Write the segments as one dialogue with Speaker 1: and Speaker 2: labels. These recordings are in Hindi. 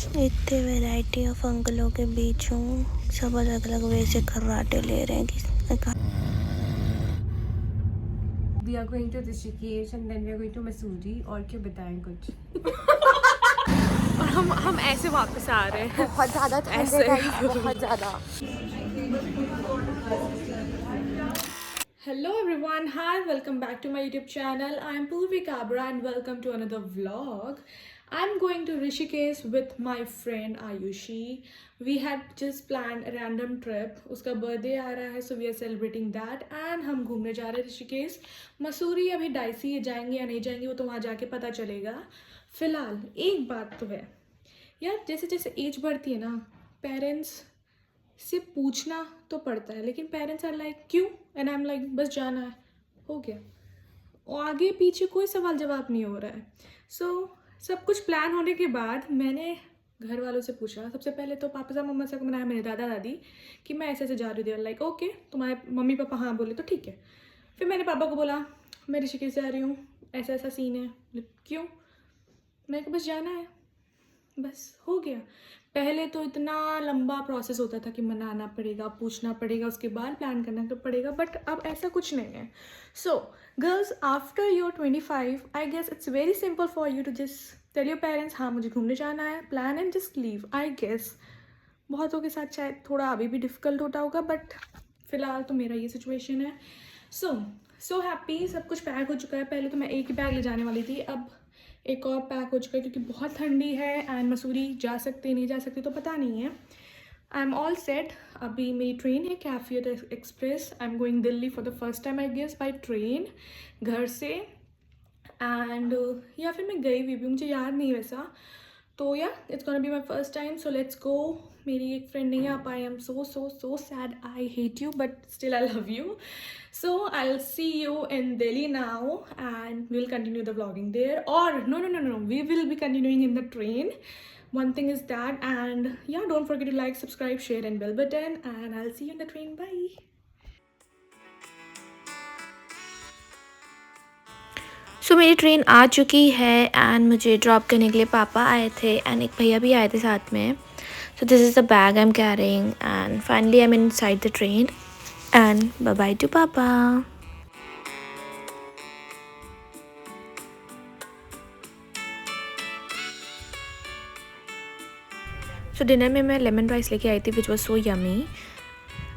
Speaker 1: इतने वैरायटी ऑफ अंकलों के बीच हूँ, सब अलग अलग वे से खर्राटे ले रहे हैं।
Speaker 2: We are going to Rishikesh and then we are going to Mussoorie. और क्यों बताएं कुछ?
Speaker 3: और हम ऐसे वापस आ रहे हैं।
Speaker 2: बहुत ज़्यादा ठंड है गाइस, बहुत ज़्यादा।
Speaker 3: Hello everyone, hi, welcome back to my YouTube channel. I am Purvi Kabra and welcome to another vlog. I'm going to Rishikesh with my friend Ayushi. We had just planned a random trip. उसका birthday आ रहा है, so we are celebrating that. And हम घूमने जा रहे हैं ऋषिकेश। मसूरी अभी डाइसी है, जाएंगे या नहीं जाएंगे वो तो वहाँ जाके पता चलेगा। फिलहाल एक बात तो है यार, जैसे जैसे एज बढ़ती है ना, पेरेंट्स से पूछना तो पड़ता है, लेकिन पेरेंट्स आर लाइक क्यों, एंड आई एम लाइक बस जाना है, हो गया। और आगे पीछे कोई सवाल जवाब नहीं हो रहा है। सो सब कुछ प्लान होने के बाद मैंने घर वालों से पूछा। सबसे पहले तो पापा से मम्मा से मनाया मेरे दादा दादी कि मैं ऐसे ऐसे जा रही हूँ। लाइक ओके, तुम्हारे मम्मी पापा हाँ बोले तो ठीक है। फिर मैंने पापा को बोला मैं ऋषिकेश जा रही हूँ, ऐसा ऐसा सीन है। क्यों? मेरे को बस जाना है, बस हो गया। पहले तो इतना लंबा प्रोसेस होता था कि मनाना पड़ेगा, पूछना पड़ेगा, उसके बाद प्लान करना तो पड़ेगा, बट अब ऐसा कुछ नहीं है। So girls, after your 25 I guess it's very simple for you to just tell your parents हाँ मुझे घूमने जाना है, plan and just leave. I guess बहुतों के साथ शायद थोड़ा अभी भी डिफ़िकल्ट होता होगा, बट फ़िलहाल तो मेरा ये सिचुएशन है। सो हैप्पी, सब कुछ पैक हो चुका है। पहले तो मैं एक ही बैग ले जाने वाली थी, अब एक और पैक हो चुका है क्योंकि बहुत ठंडी है एंड मसूरी जा सकते नहीं जा सकते तो पता नहीं है। I am all set. अभी मेरी ट्रेन है Kaifiyat express. I am going Delhi for the first time I guess by train, घर से। एंड या फिर मैं गई भी मुझे याद नहीं वैसा। तो या it's gonna be my first time, so let's go. मेरी एक फ्रेंड नहीं आ पाई, I am so sad, I hate you but still I love you. So I'll see you in Delhi now and we'll continue the vlogging there, or no, we will be continuing in the train. One thing is that, and yeah, don't forget to like, subscribe, share and bell button, and I'll see you in the train. Bye.
Speaker 1: सो मेरी ट्रेन आ चुकी है एंड मुझे ड्रॉप करने के लिए पापा आए थे एंड एक भैया भी आए थे साथ में। So this is the bag I am carrying and finally I am inside the train and bye bye to पापा। सो डिनर में मैं लेमन राइस लेके आई थी which was so yummy.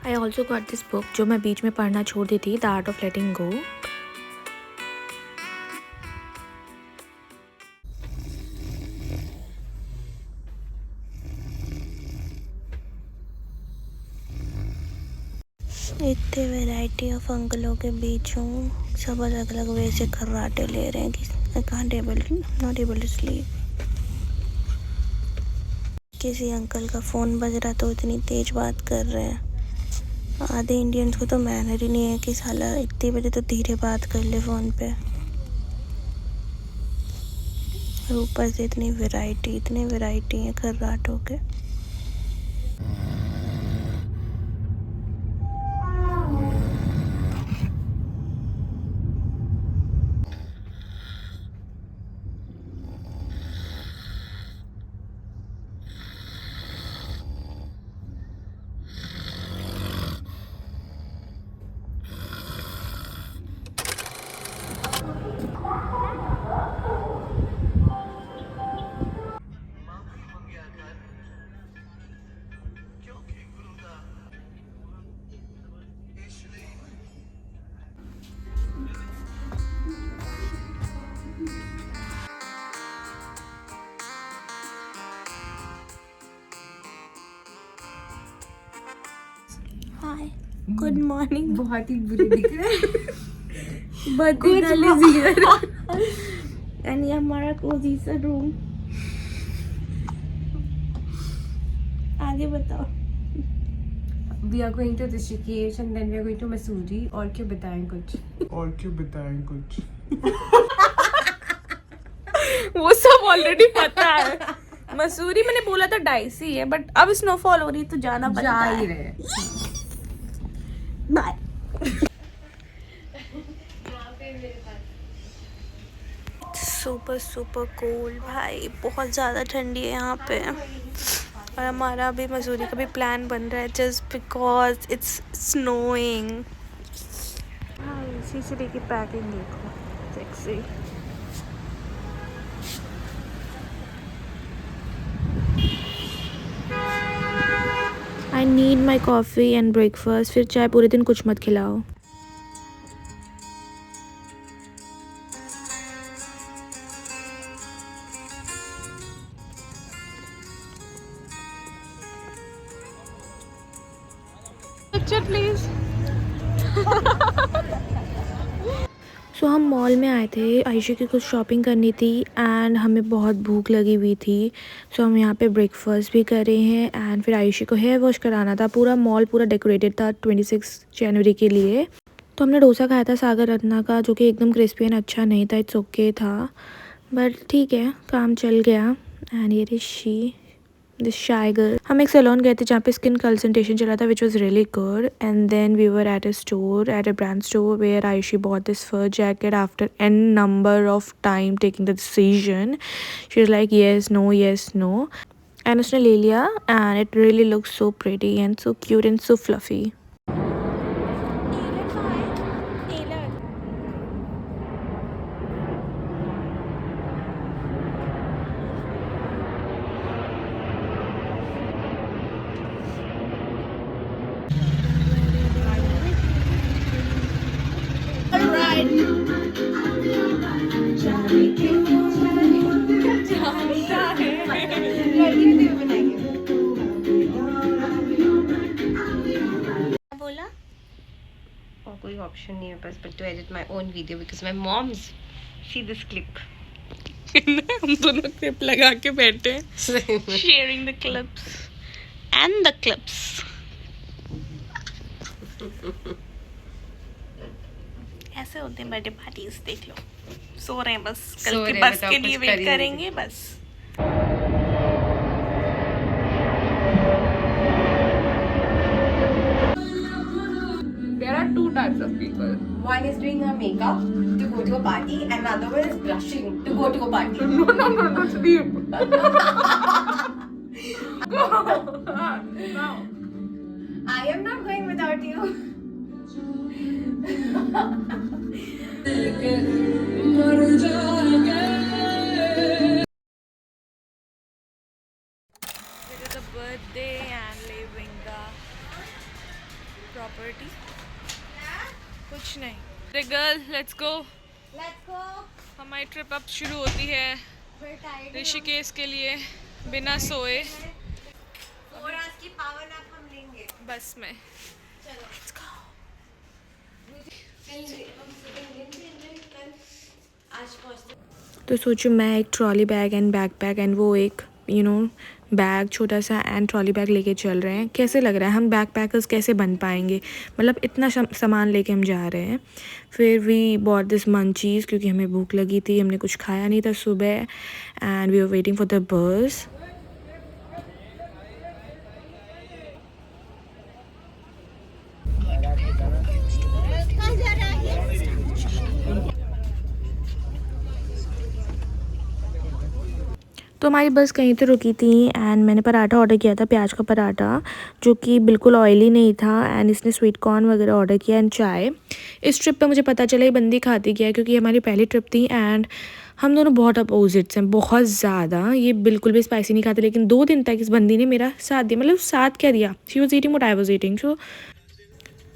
Speaker 1: I also got this book जो मैं बीच में पढ़ना छोड़ दी थी, द आर्ट ऑफ लेटिंग गो। इतने वैरायटी ऑफ अंकलों के बीच हूँ, सब अलग अलग वे से खर्राटे ले रहे हैं कि I can't not able to sleep. किसी अंकल का फ़ोन बज रहा तो इतनी तेज़ बात कर रहे हैं। आधे इंडियंस को तो मैनर ही नहीं है कि साला इतनी बजे तो धीरे बात कर ले फ़ोन पे। और ऊपर से इतनी वैरायटी है खर्राटों के। हाय, गुड मॉर्निंग।
Speaker 2: बहुत ही बुरी दिख रहा है।
Speaker 1: Birthday girl is here and ये हमारा कोजी सा रूम। आगे बताओ।
Speaker 2: We are going to Rishikesh and then we are going to Mussoorie. और क्यों बताएं कुछ?
Speaker 3: वो सब ऑलरेडी पता है। मसूरी मैंने बोला था डाइसी है, बट अब स्नोफॉल हो रही तो जाना
Speaker 2: जा
Speaker 3: पड़ता
Speaker 2: ही
Speaker 3: है।
Speaker 2: रहे।
Speaker 1: बाय। सुपर सुपर कोल्ड भाई, बहुत ज़्यादा ठंडी है यहाँ पे। और हमारा अभी मसूरी का भी प्लान बन रहा है जस्ट बिकॉज इट्स स्नोइंग। भाई सीसीडी की पैकिंग देखो, sexy. I need my coffee and breakfast, फिर चाय पूरे दिन कुछ मत खिलाओ।
Speaker 3: Picture please.
Speaker 1: सो हम मॉल में आए थे, आयशा की कुछ शॉपिंग करनी थी एंड हमें बहुत भूख लगी हुई थी। सो हम यहाँ पे ब्रेकफास्ट भी कर रहे हैं एंड फिर आयशा को हेयर वॉश कराना था। पूरा मॉल पूरा डेकोरेटेड था 26 जनवरी के लिए। तो हमने डोसा खाया था सागर रत्ना का, जो कि एकदम क्रिस्पी एंड अच्छा नहीं था, इट्स ओके था, बट ठीक है, काम चल गया। एंड ये ऋषि, दिस शाय गर्ल। हम एक सैलून गए थे जहाँ पे स्किन कंसल्टेशन चला था, which was really good. And then we were at a store, at a brand store, where Ayushi bought this fur jacket after an number of time taking the decision. She is like yes no and उसने ले लिया and it really looks so pretty and so cute and so fluffy. बोला
Speaker 2: और कोई ऑप्शन नहीं है बस but to edit my own video because my moms see this clip.
Speaker 3: हम दोनों क्लिप लगा के बैठे हैं, sharing the clips and the clips. ऐसे होते हैं बर्थडे पार्टीज, देख लो, सो रहे हैं बस, कल की बस के लिए वेट करेंगे बस। There are two types of people.
Speaker 2: One is doing her makeup to go to a party and another one is blushing to go to a party.
Speaker 3: No, that's deep. Go now.
Speaker 2: I am not going without you.
Speaker 3: The birthday and leaving the property. कुछ नहीं। The girl, let's go.
Speaker 2: Let's go.
Speaker 3: हमारी ट्रिप अब शुरू होती है
Speaker 2: We're tired.
Speaker 3: ऋषिकेश के लिए, बिना सोए
Speaker 2: 4 hours की power nap हम लेंगे
Speaker 3: बस में।
Speaker 2: चलो
Speaker 3: Let's go.
Speaker 2: आज पहुँचते।
Speaker 1: तो सोचो मैं एक trolley bag and backpack and वो एक बैग छोटा सा एंड ट्रॉली बैग लेके चल रहे हैं। कैसे लग रहा है, हम बैक पैकर्स कैसे बन पाएंगे, मतलब इतना सामान लेके हम जा रहे हैं। फिर वी बॉट दिस मंचीज़ क्योंकि हमें भूख लगी थी, हमने कुछ खाया नहीं था सुबह and we were waiting for the bus. तो हमारी बस कहीं तो रुकी थी एंड मैंने पराठा ऑर्डर किया था, प्याज का पराठा, जो कि बिल्कुल ऑयली नहीं था एंड इसने स्वीट कॉर्न वगैरह ऑर्डर किया एंड चाय। इस ट्रिप पे मुझे पता चला ये बंदी खाती क्या है, क्योंकि हमारी पहली ट्रिप थी एंड हम दोनों बहुत अपोजिट्स हैं, बहुत ज़्यादा। ये बिल्कुल भी स्पाइसी नहीं खाते, लेकिन 2 दिन तक इस बंदी ने मेरा साथ दिया, मतलब साथ क्या दिया, she was eating what I was eating. So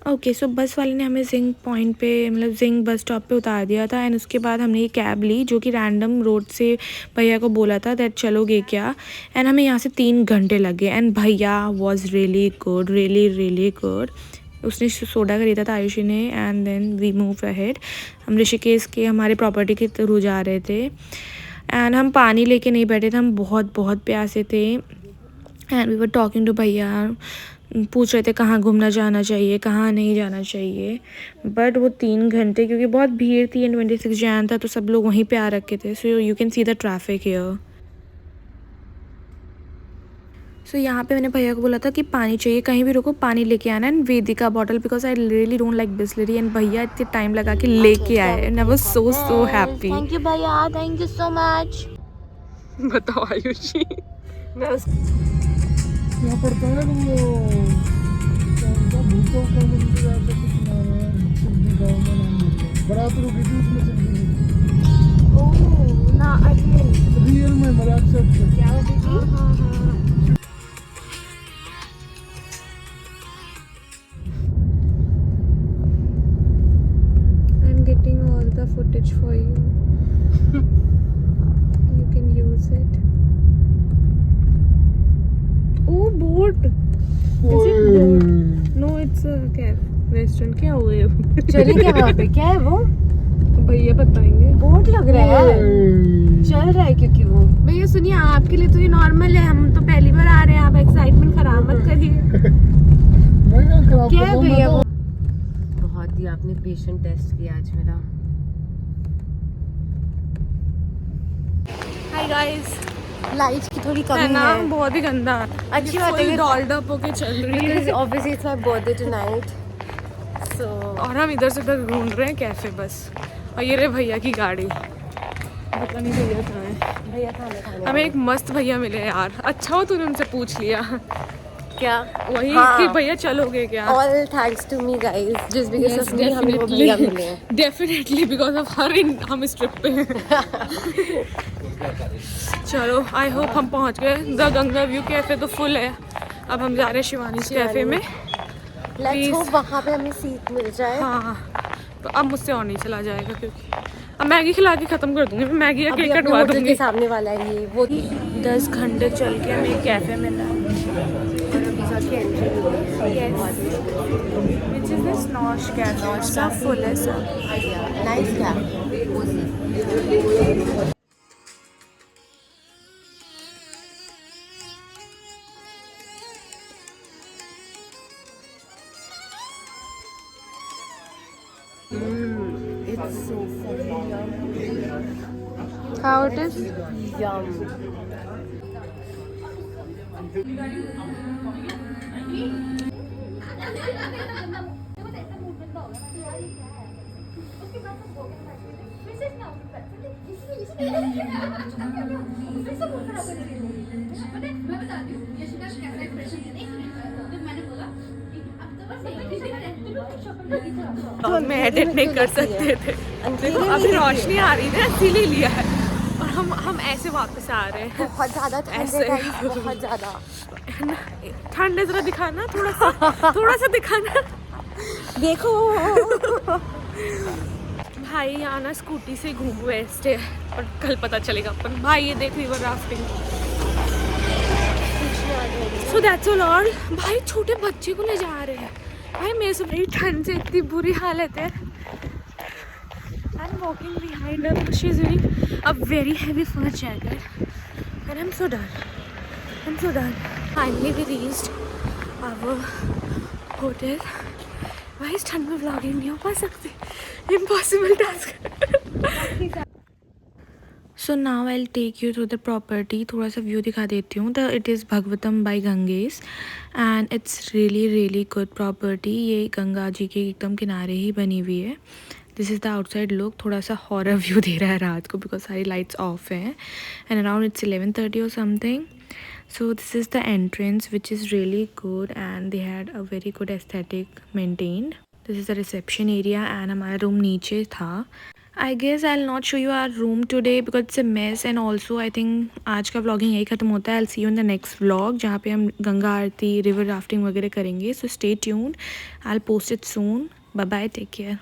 Speaker 1: okay, so bus वाले ने हमें जिंग पॉइंट पे, मतलब जिंग बस स्टॉप पे उतार दिया था एंड उसके बाद हमने ये कैब ली, जो कि रैंडम रोड से भैया को बोला था दैट चलोगे क्या, एंड हमें यहाँ से 3 घंटे लगे एंड भैया was really good, really good. उसने सोडा खरीदा था आयुषी ने and then we move ahead. हम ऋषिकेश के हमारे प्रॉपर्टी के थ्रू जा रहे थे एंड हम पानी लेके नहीं बैठे थे, हम बहुत प्यासे थे and we were talking to भैया, पूछ रहे थे कहाँ घूमना जाना चाहिए, कहाँ नहीं जाना चाहिए। बट वो 3 घंटे, क्योंकि बहुत भीड़ थी एंड 26 जैन था, तो सब लोग वहीं पे आ रखे थे। So you can see the traffic here. So यहाँ पे मैंने भैया को बोला था कि पानी चाहिए, कहीं भी रुको पानी लेके आना, and Vedika bottle because I really don't like Bisleri, and भैया इतने टाइम लगा के लेके आए and I was so happy.
Speaker 2: Thank you भैया, थैंक यू सो मच।
Speaker 1: बताओ आयुषी,
Speaker 4: यहाँ पड़ता है वो भूतों का मंदिर, ऐसा कुछ नाम है, सिद्धि गाँव में नाम है, बारात रुकी थी उसमें सिद्धि,
Speaker 2: ओह ना, अरे
Speaker 4: रियल में मजाक से
Speaker 2: क्या होती थी?
Speaker 3: I'm getting all the footage for you. You can use it. Oh, boat. Is it boat? No, it's a cafe restaurant. क्या हुआ है?
Speaker 2: चले क्या वहाँ पे, क्या है वो?
Speaker 3: भैया बताएंगे।
Speaker 2: बोट लग रहा है, चल रहा है क्योंकि वो।
Speaker 3: भैया सुनिए, आपके लिए तो ये नॉर्मल है, हम तो पहली बार आ रहे हैं, आप एक्साइटमेंट खराब मत करिए।
Speaker 2: क्या है भैया वो? बहुत ही आपने पेशेंट टेस्ट किया आज मेरा।
Speaker 3: Hi guys.
Speaker 2: लाइट की थोड़ी
Speaker 3: है
Speaker 2: कमी
Speaker 3: ना,
Speaker 2: है।
Speaker 3: बहुत ही गंदा।
Speaker 2: अच्छी बात है कि
Speaker 3: डॉल्ड अप होके चल रही है।
Speaker 2: Obviously it's my birthday tonight, so
Speaker 3: और हम इधर से उधर ढूंढ रहे हैं कैफे बस। और ये रहे भैया की गाड़ी, पता नहीं भैया कहाँ है।
Speaker 2: भैया खाने खाने
Speaker 3: हमें एक मस्त भैया मिले यार, अच्छा हो तूने उनसे पूछ लिया।
Speaker 2: क्या
Speaker 3: वही
Speaker 2: हाँ।
Speaker 3: कि भैया चलोगे क्या।
Speaker 2: All thanks to me guys, just because of me हमें वो भैया मिले हैं।
Speaker 3: डेफिनेटली बिकॉज ऑफ हर हम इस ट्रिप पे हैं। चलो आई होप हम पहुंच गए। द गंगा व्यू कैफे तो फुल है, अब हम जा रहे हैं शिवानी कैफे में।
Speaker 2: लेट्स होप वहाँ पे हमें सीट मिल जाए।
Speaker 3: हाँ, तो अब मुझसे और नहीं चला जाएगा क्योंकि अब मैगी खिला के ख़त्म कर दूंगी मैं, मैगी या
Speaker 2: अभी
Speaker 3: केक
Speaker 2: अपने
Speaker 3: कटवा
Speaker 2: होटल
Speaker 3: दूंगी।
Speaker 2: के सामने वाला है ये वो।
Speaker 1: 10 घंटे चल के हमें कैफे मिला, which is this Nosh cafe, सब full है सब।
Speaker 2: नाइस क्या it's so fucking yum.
Speaker 3: How it is?
Speaker 2: Yum.
Speaker 3: तो मैं एडिट नहीं कर सकते थे, देखो अभी रोशनी आ रही है इसीलिए लिया है, और हम ऐसे वापस आ रहे हैं।
Speaker 2: बहुत ज्यादा ठंड है guys, बहुत ज्यादा
Speaker 3: ठंड है, जरा दिखाना थोड़ा सा दिखाना।
Speaker 2: देखो
Speaker 3: भाई यहाँ ना स्कूटी से घूम वेस्ट है, और कल पता चलेगा अपन। भाई ये देख river rafting, so that's all. और भाई छोटे बच्चे को ले जा रहे हैं। भाई मेरे से बड़ी ठंड से इतनी बुरी हालत है। I am walking behind her, she is wearing a very heavy fur jacket and I am so done. Finally we reached our hotel. भाई इस ठंड में व्लॉगिंग नहीं हो पा सकती, impossible task.
Speaker 1: So now I will take you through the property, थोड़ा सा व्यू दिखा देती हूँ। It is Bhagwatam by Ganges and it's really good property. ये गंगा जी के एकदम किनारे ही बनी हुई है। This is the outside look. थोड़ा सा हॉरर व्यू दे रहा है रात को बिकॉज सारी लाइट्स ऑफ हैं, एंड अराउंड इट्स 11:30 और something. So this is the entrance, which is really good, and they had a very good aesthetic maintained. This is the reception area and हमारा room नीचे था। I guess I'll not show you our room today because it's a mess, and also I think आज का vlogging यही ख़त्म होता है। I'll see you in the next vlog जहाँ पे हम गंगा आरती, river rafting वगैरह करेंगे। So stay tuned. I'll post it soon. Bye bye. Take care.